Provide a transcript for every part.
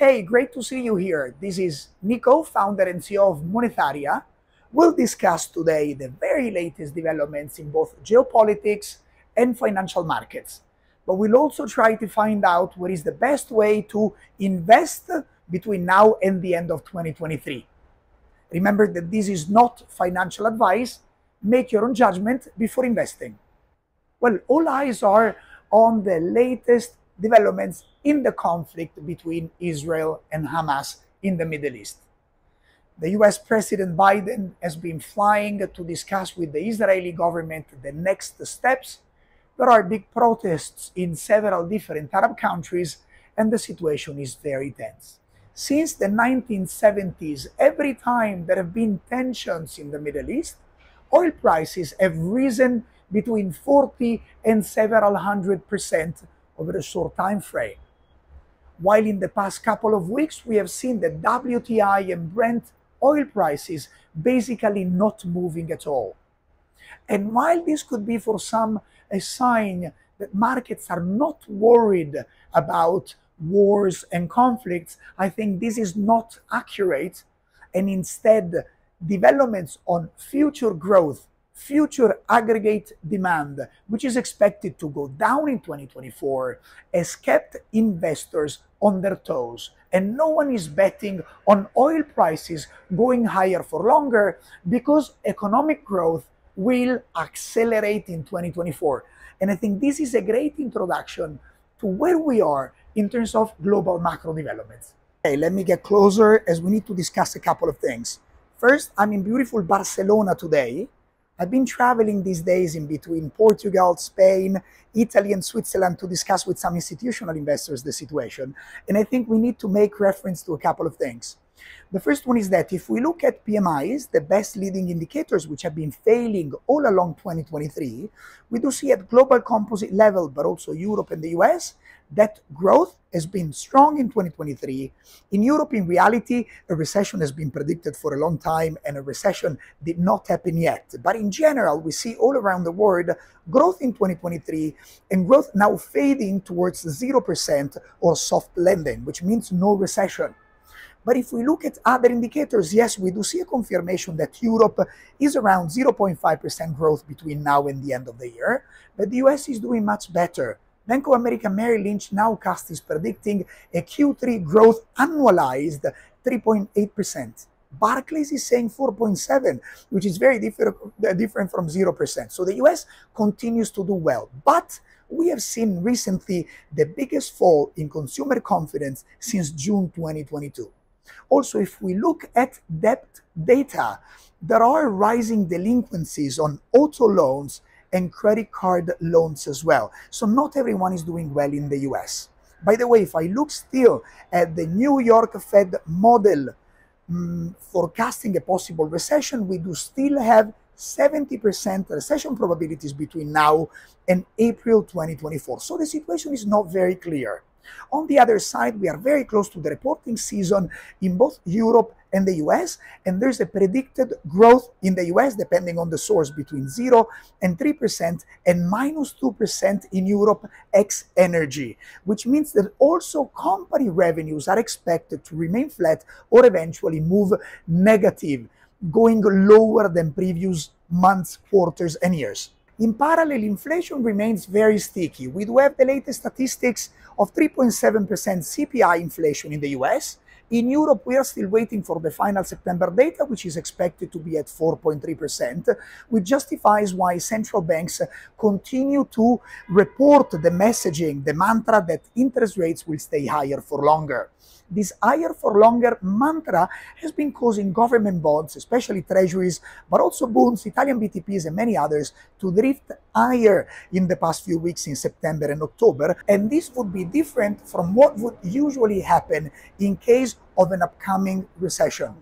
Hey, great to see you here. This is Nico, founder and CEO of Monetaria. We'll discuss today the very latest developments in both geopolitics and financial markets. But we'll also try to find out what is the best way to invest between now and the end of 2023. Remember that this is not financial advice. Make your own judgment before investing. Well, all eyes are on the latest developments in the conflict between Israel and Hamas in the Middle East. The US President Biden has been flying to discuss with the Israeli government the next steps. There are big protests in several different Arab countries, and the situation is very tense. Since the 1970s, every time there have been tensions in the Middle East, oil prices have risen between 40 and several 100% over a short time frame. While in the past couple of weeks, we have seen the WTI and Brent oil prices basically not moving at all. And while this could be for some a sign that markets are not worried about wars and conflicts, I think this is not accurate, and instead developments on future growth, future aggregate demand, which is expected to go down in 2024, has kept investors on their toes. And no one is betting on oil prices going higher for longer because economic growth will accelerate in 2024. And I think this is a great introduction to where we are in terms of global macro developments. Okay, let me get closer as we need to discuss a couple of things. First, I'm in beautiful Barcelona today. I've been traveling these days in between Portugal, Spain, Italy, and Switzerland to discuss with some institutional investors the situation. And I think we need to make reference to a couple of things. The first one is that if we look at PMIs, the best leading indicators which have been failing all along 2023, we do see at global composite level, but also Europe and the US, that growth has been strong in 2023. In Europe, in reality, a recession has been predicted for a long time and a recession did not happen yet. But in general, we see all around the world growth in 2023 and growth now fading towards 0% or soft landing, which means no recession. But if we look at other indicators, yes, we do see a confirmation that Europe is around 0.5% growth between now and the end of the year, but the US is doing much better. Bank of America Merrill Lynch nowcast is predicting a Q3 growth annualized 3.8%. Barclays is saying 4.7%, which is very different from 0%. So the US continues to do well. But we have seen recently the biggest fall in consumer confidence since June 2022. Also, if we look at debt data, there are rising delinquencies on auto loans and credit card loans as well. So not everyone is doing well in the US. By the way, if I look still at the New York Fed model forecasting a possible recession, we do still have 70% recession probabilities between now and April 2024. So the situation is not very clear. On the other side, we are very close to the reporting season in both Europe and the US, and there's a predicted growth in the US, depending on the source, between 0 and 3% and minus 2% in Europe ex energy, which means that also company revenues are expected to remain flat or eventually move negative, going lower than previous months, quarters, and years. In parallel, inflation remains very sticky. We do have the latest statistics of 3.7% CPI inflation in the US. In Europe, we are still waiting for the final September data, which is expected to be at 4.3%, which justifies why central banks continue to report the messaging, the mantra that interest rates will stay higher for longer. This higher for longer mantra has been causing government bonds, especially treasuries, but also bonds, Italian BTPs, and many others to drift higher in the past few weeks in September and October. And this would be different from what would usually happen in case of an upcoming recession.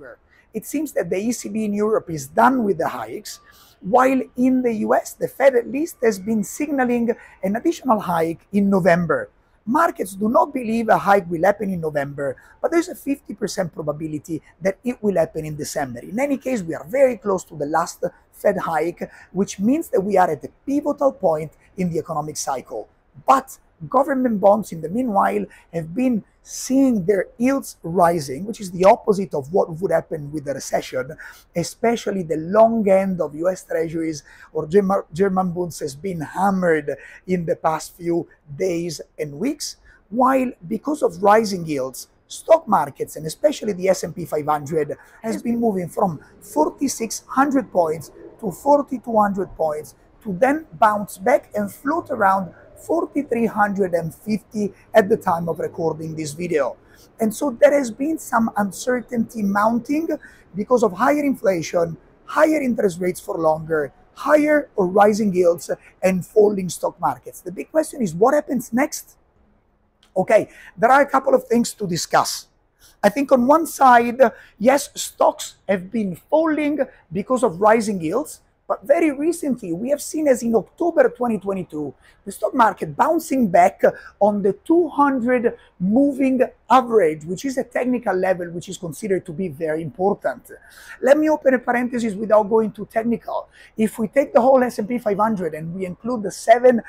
It seems that the ECB in Europe is done with the hikes, while in the US, the Fed at least has been signaling an additional hike in November. Markets do not believe a hike will happen in November, but there's a 50% probability that it will happen in December. In any case, we are very close to the last Fed hike, which means that we are at a pivotal point in the economic cycle. But Government bonds, in the meanwhile, have been seeing their yields rising, which is the opposite of what would happen with the recession. Especially the long end of US Treasuries or German bonds has been hammered in the past few days and weeks, while because of rising yields, stock markets, and especially the S&P 500, has been moving from 4,600 points to 4,200 points to then bounce back and float around 4,350 at the time of recording this video. And so there has been some uncertainty mounting because of higher inflation, higher interest rates for longer, higher or rising yields, and falling stock markets. The big question is, what happens next? Okay, there are a couple of things to discuss. I think on one side, yes, stocks have been falling because of rising yields, but very recently we have seen, as in October 2022, the stock market bouncing back on the 200 moving average, which is a technical level which is considered to be very important. Let me open a parenthesis without going too technical. If we take the whole S&P 500 and we include the 7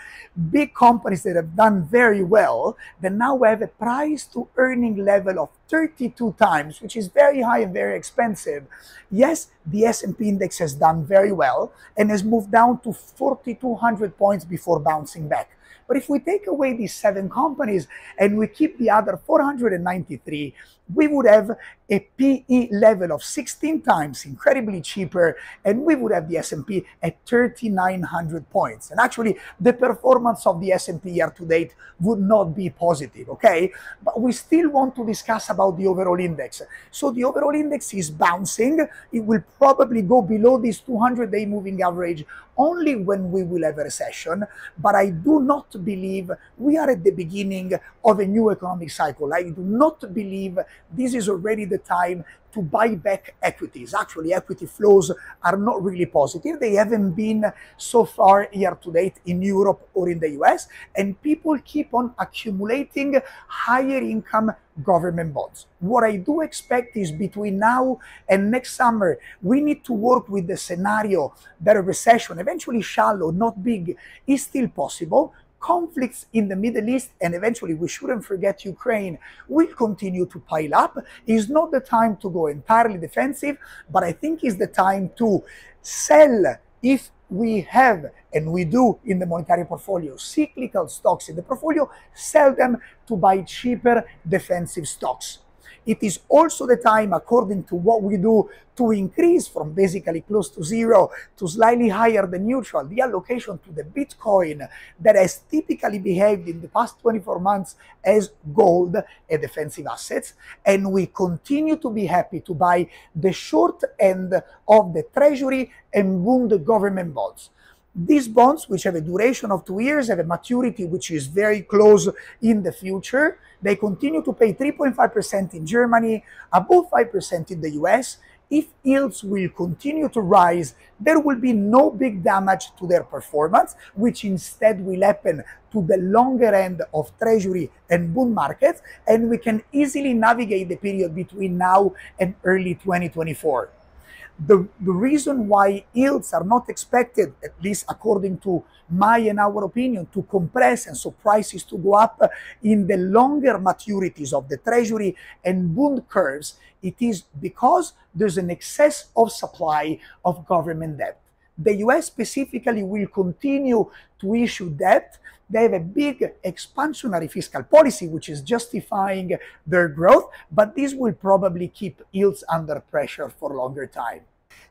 big companies that have done very well, then now we have a price to earning level of 32 times, which is very high and very expensive. Yes, the S&P index has done very well and has moved down to 4,200 points before bouncing back. But if we take away these 7 companies and we keep the other 493, we would have a PE level of 16 times, incredibly cheaper, and we would have the S&P at 3,900 points. And actually, the performance of the S&P year to date would not be positive, okay? But we still want to discuss about the overall index. So the overall index is bouncing. It will probably go below this 200-day moving average only when we will have a recession. But I do not believe we are at the beginning of a new economic cycle. I do not believe this is already the time to buy back equities. Actually, equity flows are not really positive. They haven't been so far year to date in Europe or in the US, and people keep on accumulating higher income government bonds. What I do expect is between now and next summer, we need to work with the scenario that a recession, eventually shallow, not big, is still possible. Conflicts in the Middle East, and eventually we shouldn't forget Ukraine, will continue to pile up. It's not the time to go entirely defensive, but I think it's the time to sell if we have, and we do in the monetary portfolio, cyclical stocks in the portfolio, sell them to buy cheaper defensive stocks. It is also the time, according to what we do, to increase from basically close to zero to slightly higher than neutral the allocation to the Bitcoin that has typically behaved in the past 24 months as gold and defensive assets. And we continue to be happy to buy the short end of the Treasury and Bund government bonds. These bonds, which have a duration of 2 years, have a maturity which is very close in the future. They continue to pay 3.5% in Germany, above 5% in the US. If yields will continue to rise, there will be no big damage to their performance, which instead will happen to the longer end of Treasury and bond markets, and we can easily navigate the period between now and early 2024. The reason why yields are not expected, at least according to my and our opinion, to compress and so prices to go up in the longer maturities of the Treasury and bond curves, it is because there's an excess of supply of government debt. The US specifically will continue to issue debt. They have a big expansionary fiscal policy, which is justifying their growth, but this will probably keep yields under pressure for a longer time.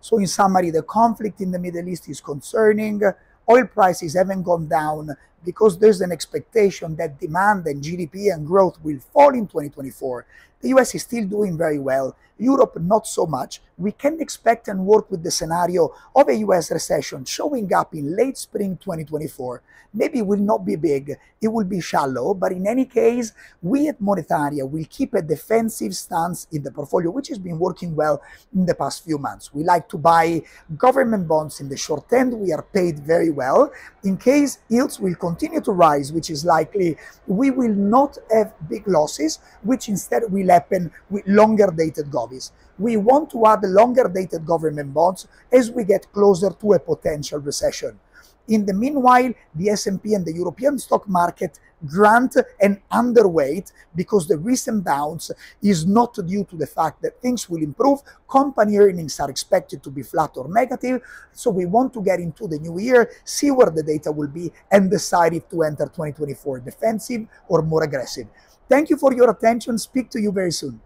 So in summary, the conflict in the Middle East is concerning. Oil prices haven't gone down because there's an expectation that demand and GDP and growth will fall in 2024. The US is still doing very well. Europe, not so much. We can expect and work with the scenario of a US recession showing up in late spring 2024. Maybe it will not be big, it will be shallow, but in any case, we at Monetaria will keep a defensive stance in the portfolio, which has been working well in the past few months. We like to buy government bonds in the short end. We are paid very well. In case yields will continue to rise, which is likely, we will not have big losses, which instead will happen with longer dated govies. We want to add longer dated government bonds as we get closer to a potential recession. In the meanwhile, the S&P and the European stock market grant an underweight because the recent bounce is not due to the fact that things will improve. Company earnings are expected to be flat or negative. So we want to get into the new year, see where the data will be, and decide if to enter 2024 defensive or more aggressive. Thank you for your attention. Speak to you very soon.